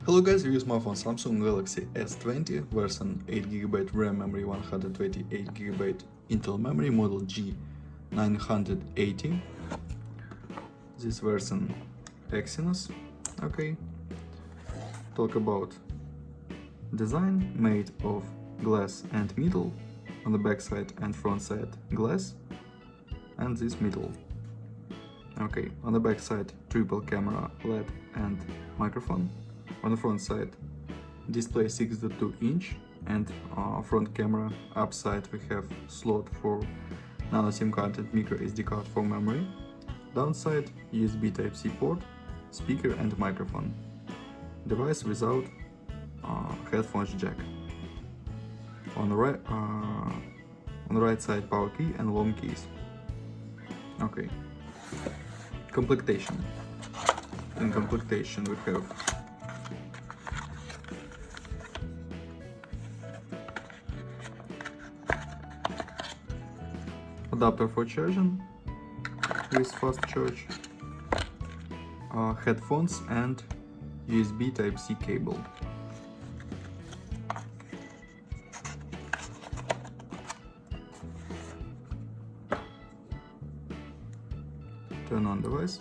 Hello guys, we use my phone Samsung Galaxy S20 version 8GB RAM memory, 128GB Intel memory, model G980. This version Exynos. Okay. Talk about design, made of glass and metal, on the back side and front side glass, and this metal. Okay, on the back side triple camera, LED and microphone. On the front side display 6.2 inch and front camera. Upside we have slot for nano SIM card and micro SD card for memory. Downside USB Type-C port, speaker and microphone. Device without headphones jack. On the right side power key and long keys. Okay. Complectation. In complectation we have adapter for charging with fast charge, headphones and USB Type-C cable. Turn on device.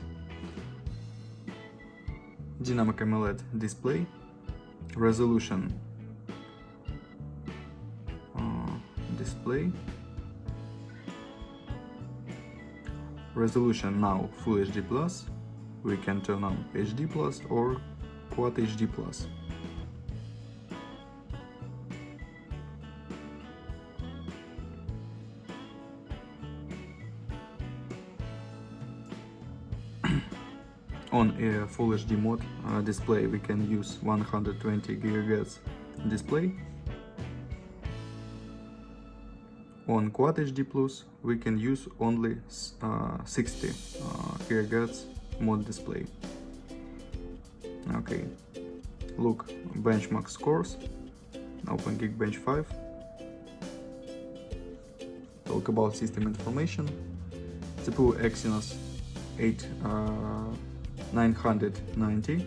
Dynamic AMOLED display. Resolution display. Resolution now Full HD+. We can turn on HD+ or Quad HD+. On a Full HD mode display we can use 120 GHz display. On Quad HD Plus we can use only 60 GHz mod display. Okay, look, benchmark scores. Open Geekbench 5. Talk about system information. CPU Exynos 990.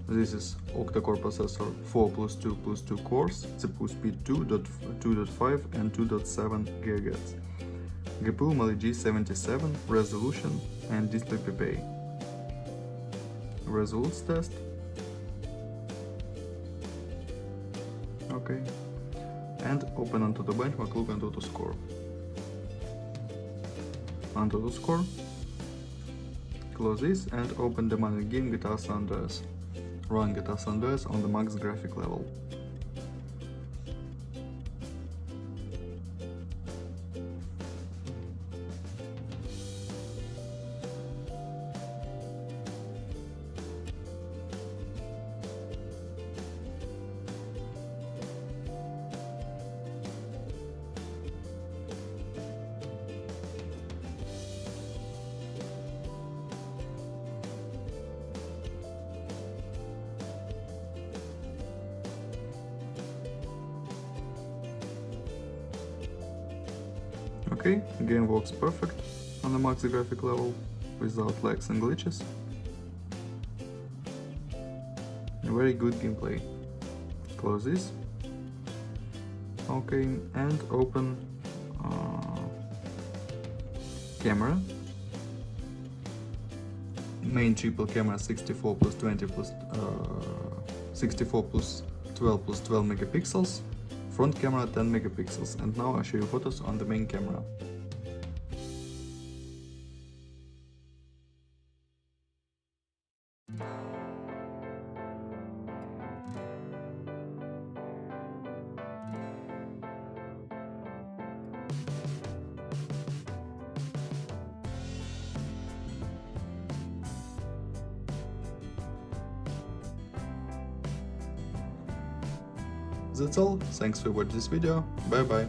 This is octa-core processor, 4 plus 2 plus 2 cores, CPU speed 2.5 and 2.7 GHz. GPU Mali G77, resolution and display PPA. Results test. Okay. And open Antutu benchmark, look Antutu score. Antutu score. Close this and open the manual game GTA San Andreas. Run GTA San Andreas on the max graphic level. Okay, game works perfect on the max graphic level, without lags and glitches. Very good gameplay. Close this. Okay, and open camera. Main triple camera 64 plus 20 plus 64 plus 12 plus 12 megapixels. Front camera 10 megapixels, and now I'll show you photos on the main camera. That's all, thanks for watching this video, bye bye.